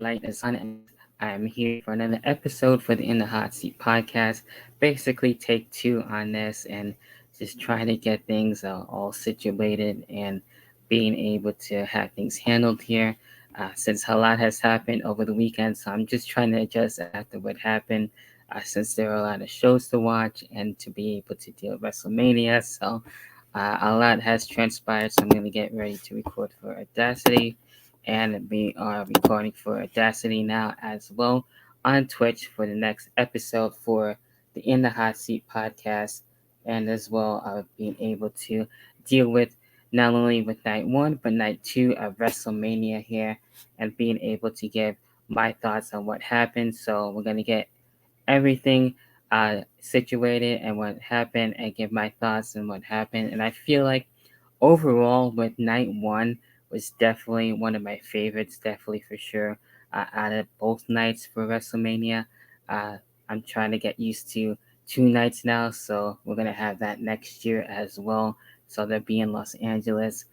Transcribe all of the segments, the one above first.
light is on, and I'm here for another episode for the In the Hot Seat podcast. Basically, take two on this and just trying to get things all situated and being able to have things handled here. Since a lot has happened over the weekend, so I'm just trying to adjust after what happened. Since there are a lot of shows to watch and to be able to deal with WrestleMania, so a lot has transpired. So I'm going to get ready to record for Audacity, and we are recording for Audacity now as well on Twitch for the next episode for the In the Hot Seat podcast, and as well being able to deal with not only with night one but night two of WrestleMania here, and being able to give my thoughts on what happened. So we're gonna get everything situated and what happened and give my thoughts on what happened. And I feel like overall with night one was definitely one of my favorites, definitely for sure. Out of both nights for WrestleMania, uh, I'm trying to get used to two nights now, so we're gonna have that next year as well. So they'll be in Los Angeles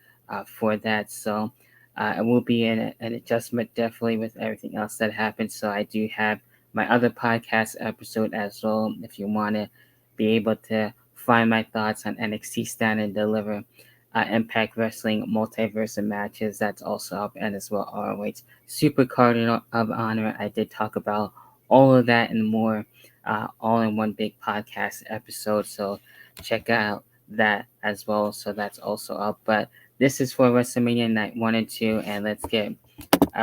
for that. So it will be an adjustment definitely with everything else that happened. So I do have my other podcast episode as well if you want to be able to find my thoughts on NXT Stand and Deliver, Impact Wrestling Multiverse of Matches. That's also up, and as well ROH Super Card of Honor. I did talk about all of that and more, all in one big podcast episode. So check out that as well. So that's also up. But this is for WrestleMania Night 1 and 2, and let's get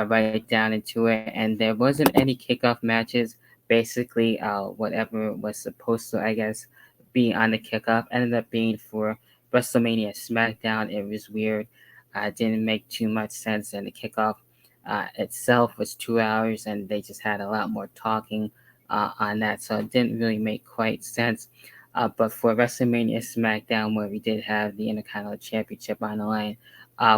right down into it. And there wasn't any kickoff matches. Basically, whatever was supposed to, I guess, be on the kickoff ended up being for WrestleMania SmackDown. It was weird. Didn't make too much sense. And the kickoff itself was 2 hours, and they just had a lot more talking on that. So it didn't really make quite sense. But for WrestleMania SmackDown, where we did have the Intercontinental Championship on the line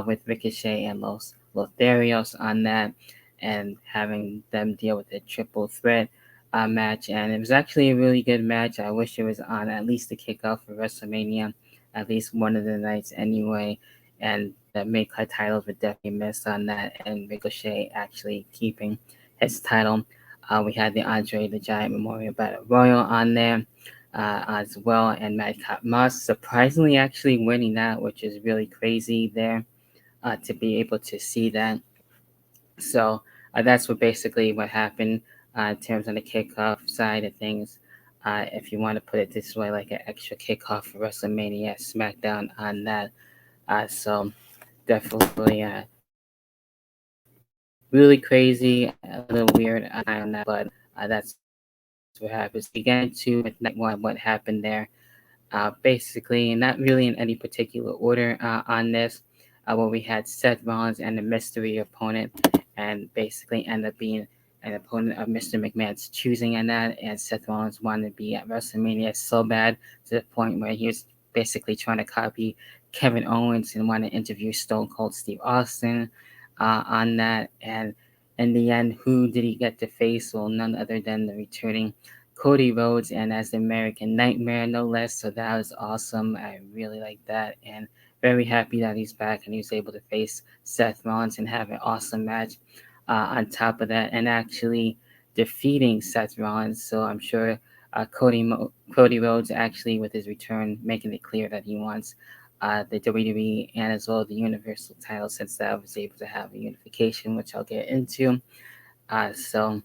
with Ricochet and Los Lotharios on that, and having them deal with a triple threat match. And it was actually a really good match. I wish it was on at least the kickoff for WrestleMania, at least one of the nights anyway. And the mid card titles were definitely missed on that, and Ricochet actually keeping his title. We had the Andre the Giant Memorial Battle Royal on there as well, and Madcap Moss surprisingly actually winning that, which is really crazy there to be able to see that. So that's what basically what happened in terms of the kickoff side of things. If you want to put it this way, like an extra kickoff for WrestleMania SmackDown on that. So definitely really crazy, a little weird on that, but that's what happens. We get into with night one, what happened there. Basically, not really in any particular order on this, where we had Seth Rollins and the mystery opponent, and basically end up being an opponent of Mr. McMahon's choosing in that. And Seth Rollins wanted to be at WrestleMania so bad to the point where he was basically trying to copy Kevin Owens and wanted to interview Stone Cold Steve Austin on that. And in the end, who did he get to face? Well, none other than the returning Cody Rhodes, and as the American Nightmare, no less. So that was awesome. I really like that, and very happy that he's back and he was able to face Seth Rollins and have an awesome match. On top of that, and actually defeating Seth Rollins. So I'm sure Cody Rhodes actually with his return making it clear that he wants the WWE and as well the Universal title, since that was able to have a unification, which I'll get into. So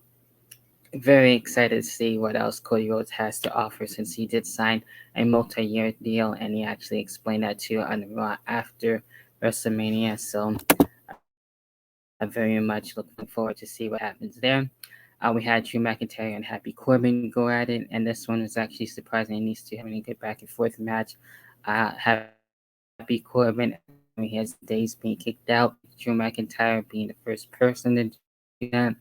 very excited to see what else Cody Rhodes has to offer, since he did sign a multi-year deal, and he actually explained that too on the Raw after WrestleMania. So I'm very much looking forward to see what happens there. We had Drew McIntyre and Happy Corbin go at it, and this one was actually surprising. These two having a good back and forth match. Happy Corbin, his days being kicked out, Drew McIntyre being the first person to do that, and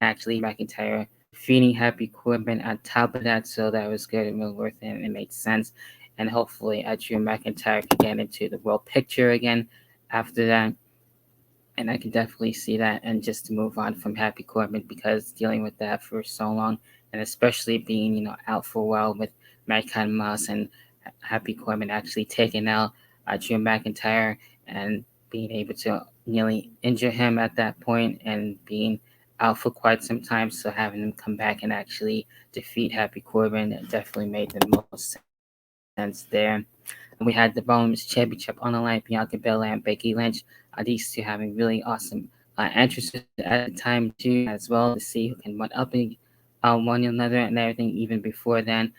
actually McIntyre defeating Happy Corbin on top of that. So that was good and well worth it, and it made sense. And hopefully Drew McIntyre can get into the world picture again after that, and I can definitely see that. And just to move on from Happy Corbin, because dealing with that for so long, and especially being out for a while with Madcap Moss and Happy Corbin actually taking out Drew McIntyre and being able to nearly injure him at that point, and being out for quite some time. So having him come back and actually defeat Happy Corbin definitely made the most sense there. And we had the Rollins Championship on the line, Bianca Belair and Becky Lynch. These two having really awesome entrances at the time too, as well, to see who can one up one another and everything even before then.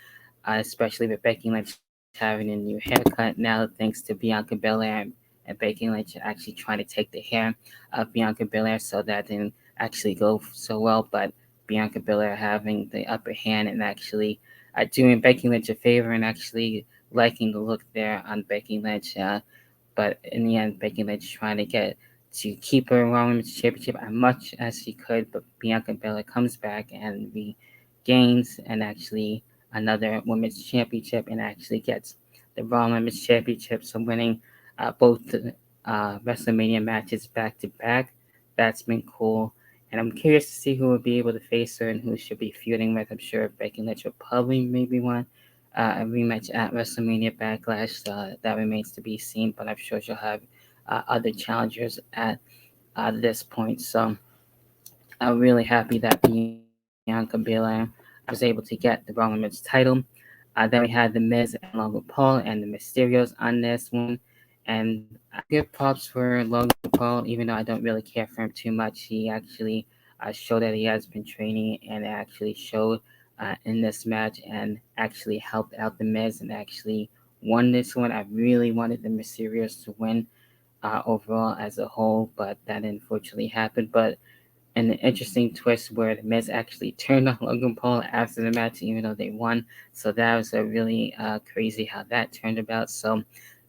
Especially with Becky Lynch having a new haircut now, thanks to Bianca Belair and Becky Lynch actually trying to take the hair of Bianca Belair, so that didn't actually go so well. But Bianca Belair having the upper hand and actually doing Becky Lynch a favor and actually liking the look there on Becky Lynch. But in the end, Becky Lynch trying to get to keep her Women's Championship as much as she could, but Bianca Belair comes back and regains and actually another Women's Championship and actually gets the Raw Women's Championship, so winning both the WrestleMania matches back to back. That's been cool. And I'm curious to see who will be able to face her and who she'll be feuding with. I'm sure Becky Lynch will probably maybe want a rematch at WrestleMania Backlash. That remains to be seen, but I'm sure she'll have other challengers at this point. So I'm really happy that Bianca Belair was able to get the Raw Women's title. Then we had The Miz and Logan Paul and the Mysterios on this one. And I give props for Logan Paul, even though I don't really care for him too much. He actually showed that he has been training and actually showed in this match and actually helped out The Miz and actually won this one. I really wanted the Mysterios to win overall as a whole, but that unfortunately happened. But an interesting twist where the Miz actually turned on Logan Paul after the match, even though they won. So that was a really crazy how that turned about. So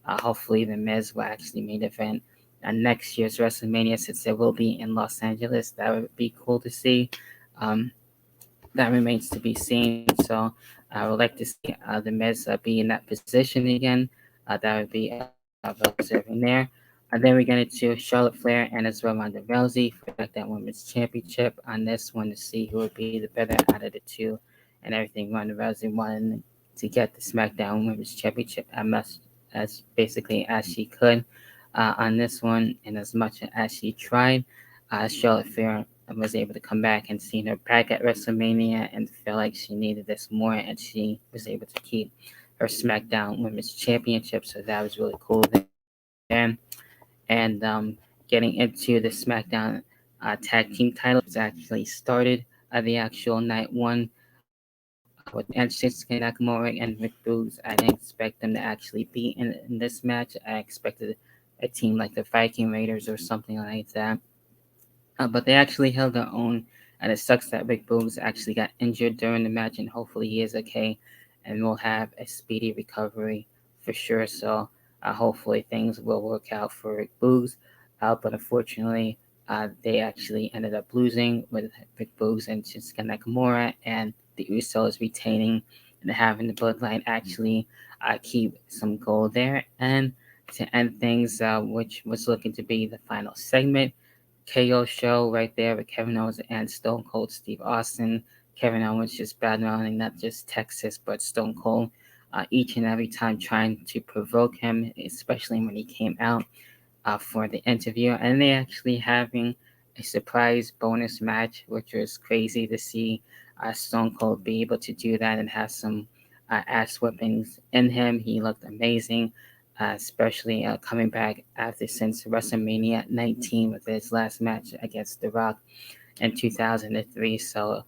hopefully the Miz will actually main event next year's WrestleMania, since it will be in Los Angeles. That would be cool to see. Um, that remains to be seen. So I would like to see the Miz be in that position again. That would be well deserving there. And then we get into Charlotte Flair and as well Ronda Rousey for the SmackDown Women's Championship on this one to see who would be the better out of the two and everything. Ronda Rousey wanted to get the SmackDown Women's Championship as much as basically as she could on this one, and as much as she tried, Charlotte Flair was able to come back and see her back at WrestleMania and felt like she needed this more, and she was able to keep her SmackDown Women's Championship. So that was really cool there. And getting into the SmackDown Tag Team titles, which actually started the actual night one with Shinsuke Nakamura and Rick Boogs. I didn't expect them to actually be in this match. I expected a team like the Viking Raiders or something like that. But they actually held their own, and it sucks that Rick Boogs actually got injured during the match, and hopefully he is okay and will have a speedy recovery for sure. So hopefully things will work out for Rick Boogs. But unfortunately, they actually ended up losing with Rick Boogs and Shinsuke Nakamura, and the Usos retaining and having the Bloodline actually keep some gold there. And to end things, which was looking to be the final segment, KO show right there with Kevin Owens and Stone Cold Steve Austin. Kevin Owens just battling not just Texas but Stone Cold each and every time, trying to provoke him, especially when he came out for the interview. And they actually having a surprise bonus match, which was crazy to see Stone Cold be able to do that and have some ass whippings in him. He looked amazing, especially coming back after since WrestleMania 19 with his last match against The Rock in 2003. So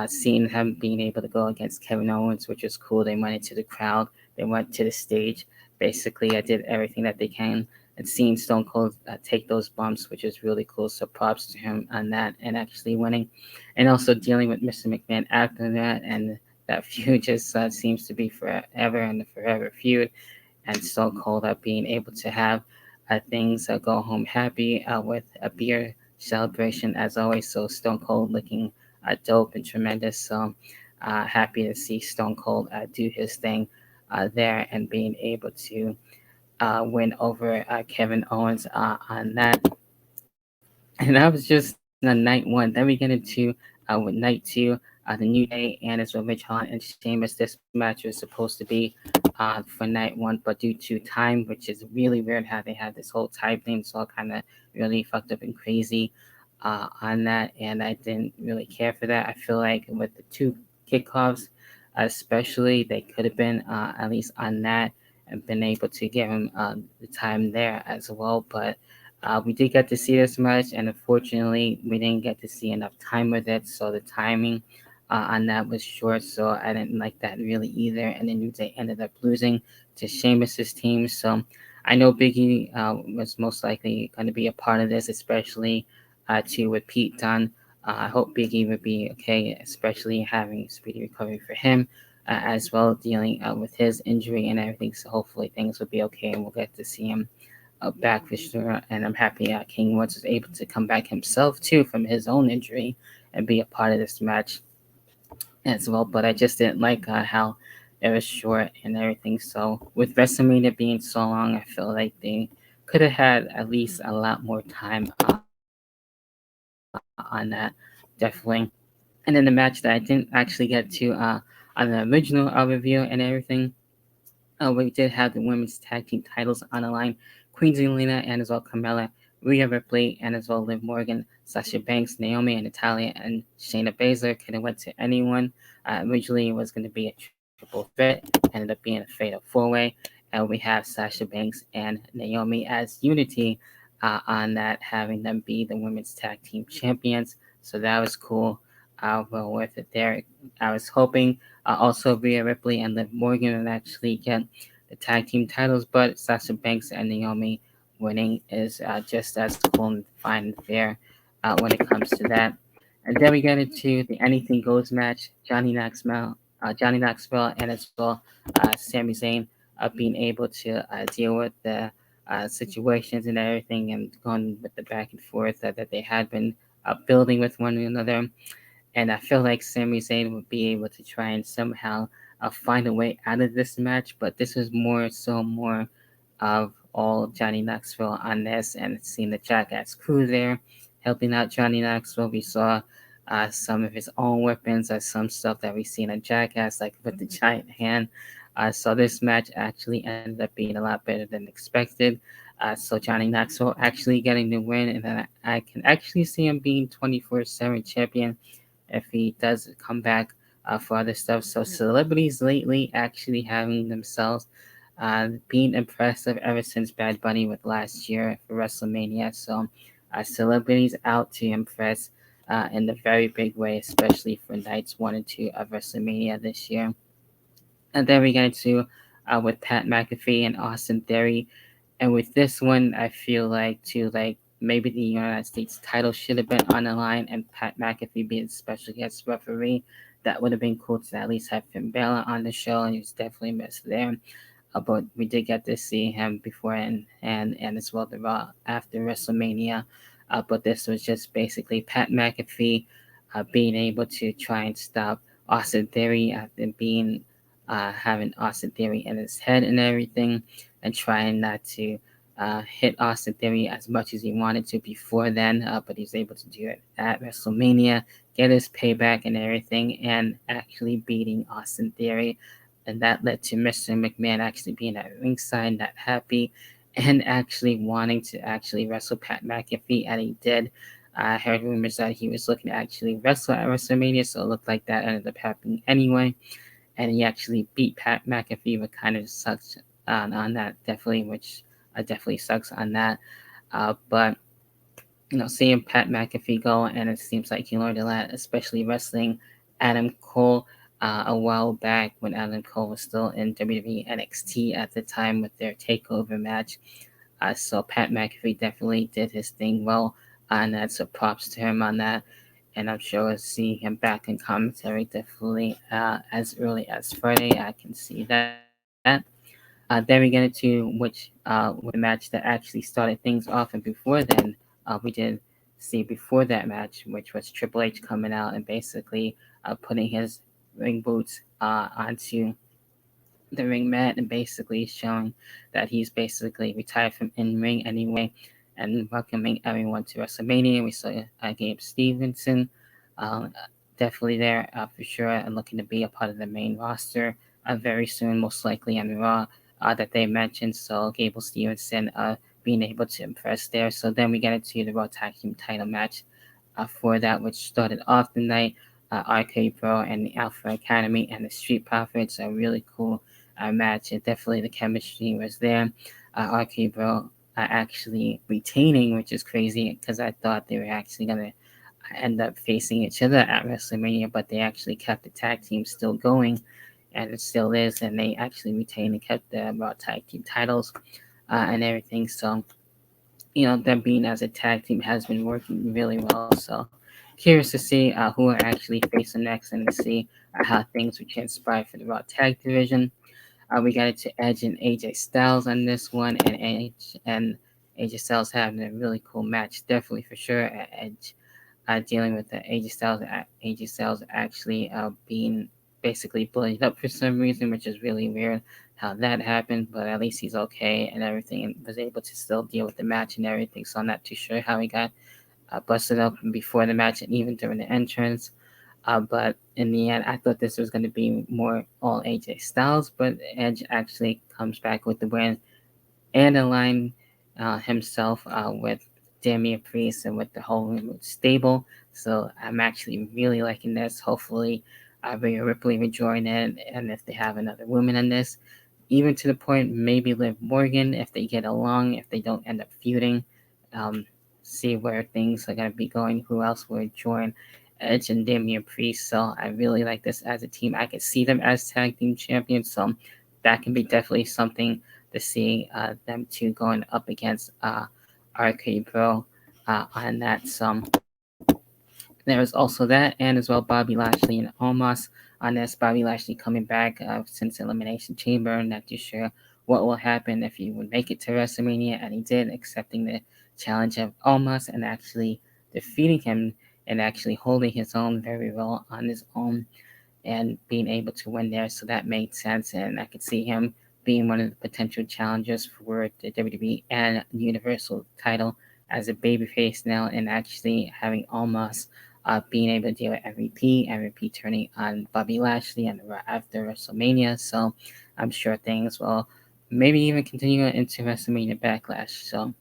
seeing him being able to go against Kevin Owens, which was cool. They went into the crowd, they went to the stage. Basically, I did everything that they can. And seeing Stone Cold take those bumps, which is really cool. So props to him on that and actually winning. And also dealing with Mr. McMahon after that. And that feud just seems to be forever and forever feud. And Stone Cold being able to have things go home happy with a beer celebration as always. So Stone Cold looking dope and tremendous. So happy to see Stone Cold do his thing there and being able to win over Kevin Owens on that. And that was just night one. Then we get into with night two, the New Day and it's with Rich Holland and Sheamus. This match was supposed to be for night one, but due to time, which is really weird how they had this whole time thing, it's all kind of really fucked up and crazy. on that, and I didn't really care for that. I feel like with the two kickoffs, especially, they could have been at least on that and been able to give him the time there as well. But we did get to see this match, and unfortunately, we didn't get to see enough time with it. So the timing on that was short, so I didn't like that really either. And then New Day ended up losing to Sheamus's team. So I know Biggie was most likely going to be a part of this, especially too with Pete Dunne. I hope Biggie would be okay, especially having speedy recovery for him, as well dealing with his injury and everything. So hopefully things will be okay, and we'll get to see him back for sure. And I'm happy King Woods was able to come back himself too from his own injury and be a part of this match as well. But I just didn't like how it was short and everything. So with WrestleMania being so long, I feel like they could have had at least a lot more time on that, definitely. And then the match that I didn't actually get to on the original review and everything, we did have the women's tag team titles on the line. Queen Zelina and as well Carmella, Rhea Ripley, and as well Liv Morgan, Sasha Banks, Naomi, and Natalia, and Shayna Baszler could have went to anyone. Originally, it was going to be a triple threat, ended up being a fatal four-way, and we have Sasha Banks and Naomi as unity on that, having them be the women's tag team champions. So that was cool. Well worth it there. I was hoping also Rhea Ripley and Liv Morgan would actually get the tag team titles, but Sasha Banks and Naomi winning is just as cool and fine and fair when it comes to that. And then we get into the Anything Goes match. Johnny Knoxville, and as well Sami Zayn being able to deal with the situations and everything, and going with the back and forth that they had been building with one another. And I feel like Sami Zayn would be able to try and somehow find a way out of this match, but this was more of all Johnny Knoxville on this, and seeing the Jackass crew there helping out Johnny Knoxville. We saw some of his own weapons, some stuff that we seen on Jackass, like with the giant hand. So this match actually ended up being a lot better than expected. So Johnny Knoxville actually getting the win, and then I can actually see him being 24/7 champion if he does come back for other stuff. So celebrities lately actually having themselves being impressive ever since Bad Bunny with last year for WrestleMania. So celebrities out to impress in a very big way, especially for nights 1 and 2 of WrestleMania this year. And then we get into with Pat McAfee and Austin Theory. And with this one, I feel like too, like maybe the United States title should have been on the line, and Pat McAfee being special guest referee. That would have been cool to at least have Finn Balor on the show, and he was definitely missed there. But we did get to see him before and as well the Raw after WrestleMania. But this was just basically Pat McAfee being able to try and stop Austin Theory after being having Austin Theory in his head and everything, and trying not to hit Austin Theory as much as he wanted to before then. But he's able to do it at WrestleMania, get his payback and everything, and actually beating Austin Theory. And that led to Mr. McMahon actually being at ringside, not happy, and actually wanting to actually wrestle Pat McAfee, and he did. I heard rumors that he was looking to actually wrestle at WrestleMania, so it looked like that ended up happening anyway. And he actually beat Pat McAfee, but kind of sucks on that, definitely, which definitely sucks on that. But seeing Pat McAfee go, and it seems like he learned a lot, especially wrestling Adam Cole a while back when Adam Cole was still in WWE NXT at the time with their takeover match. So Pat McAfee definitely did his thing well on that, so props to him on that. And I'm sure we'll see him back in commentary definitely as early as Friday. I can see that. Then we get into which with the match that actually started things off, and before then, we did see before that match, which was Triple H coming out and basically putting his ring boots onto the ring mat and basically showing that he's basically retired from in ring anyway, and welcoming everyone to WrestleMania. We saw Gabe Stevenson definitely there for sure, and looking to be a part of the main roster very soon, most likely on Raw that they mentioned. So Gable Stevenson being able to impress there. So then we get into the Raw Tag Team title match for that, which started off the night. Arcade Pro and the Alpha Academy and the Street Profits. A really cool match, and definitely the chemistry was there. Arcade Pro actually retaining, which is crazy because I thought they were actually going to end up facing each other at WrestleMania, but they actually kept the tag team still going, and it still is, and they actually retained and kept the Raw tag team titles and everything. So, them being as a tag team has been working really well. So, curious to see who are actually facing next and to see how things would transpire for the Raw tag division. We got it to Edge and AJ Styles on this one, and AJ Styles having a really cool match, definitely for sure. Edge dealing with the AJ Styles actually being basically bullied up for some reason, which is really weird how that happened. But at least he's okay and everything, and was able to still deal with the match and everything. So I'm not too sure how he got busted up before the match and even during the entrance. But in the end, I thought this was going to be more all AJ Styles, but Edge actually comes back with the win and align himself with Damian Priest and with the whole stable. So I'm actually really liking this. Hopefully, Rhea Ripley will join in, and if they have another woman in this, even to the point maybe Liv Morgan if they get along, if they don't end up feuding. Um, See where things are going to be going. Who else would join Edge and Damian Priest? So I really like this as a team. I could see them as tag team champions. So that can be definitely something to see them two going up against Arcade Pro on that. So there was also that, and as well Bobby Lashley and Omos on this. Bobby Lashley coming back since Elimination Chamber, not too sure what will happen if he would make it to WrestleMania, and he did, accepting the challenge of Omos and actually defeating him and actually holding his own very well on his own and being able to win there. So that made sense, and I could see him being one of the potential challengers for the WWE and Universal title as a babyface now, and actually having almost being able to deal with MVP turning on Bobby Lashley and after WrestleMania. So I'm sure things will maybe even continue into WrestleMania Backlash. So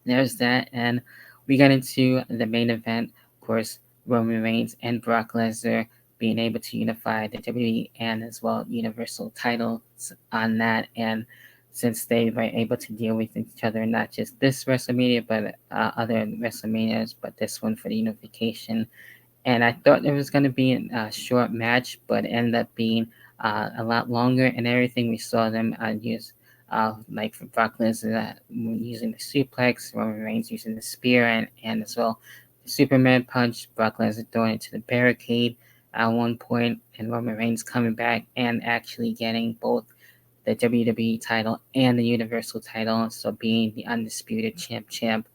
there's that, and we got into the main event. Of course, Roman Reigns and Brock Lesnar being able to unify the WWE and as well Universal titles on that, and since they were able to deal with each other, not just this WrestleMania, but other WrestleManias, but this one for the unification. And I thought it was going to be a short match, but it ended up being a lot longer. And everything we saw them use, like for Brock Lesnar using the suplex, Roman Reigns using the spear, and as well the Superman punch, Brock Lesnar throwing it to the barricade at one point, and Roman Reigns coming back and actually getting both the WWE title and the Universal title, so being the undisputed champ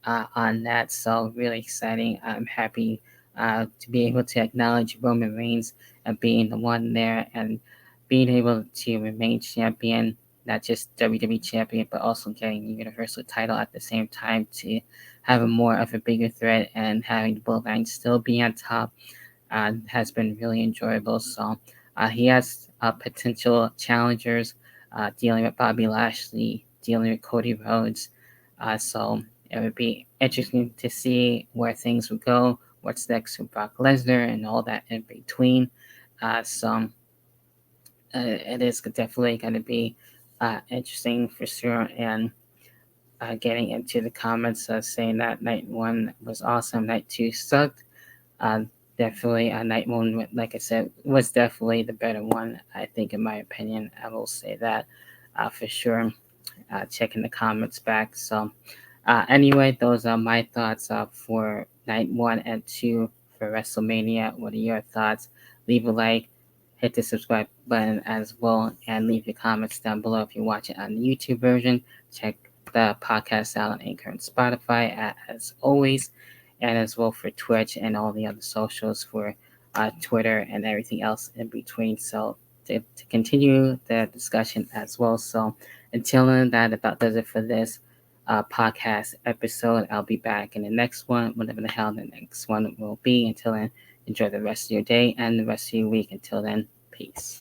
on that. So really exciting. I'm happy to be able to acknowledge Roman Reigns being the one there and being able to remain champion, not just WWE champion, but also getting the Universal title at the same time to have a more of a bigger threat, and having the Bloodline still be on top has been really enjoyable. So he has potential challengers dealing with Bobby Lashley, dealing with Cody Rhodes. So it would be interesting to see where things would go, what's next with Brock Lesnar, and all that in between. So it is definitely going to be interesting for sure. And getting into the comments saying that night one was awesome, night two sucked. Uh, Definitely, night one, like I said, was definitely the better one. I think, in my opinion, I will say that for sure. Checking the comments back. So, anyway, those are my thoughts for night one and two for WrestleMania. What are your thoughts? Leave a like, hit the subscribe button as well, and leave your comments down below if you watch it on the YouTube version. Check the podcast out on Anchor and Spotify as always, and as well for Twitch and all the other socials for Twitter and everything else in between. So to continue the discussion as well. So until then, that about does it for this podcast episode. I'll be back in the next one, whatever the hell the next one will be. Until then, enjoy the rest of your day and the rest of your week. Until then, peace.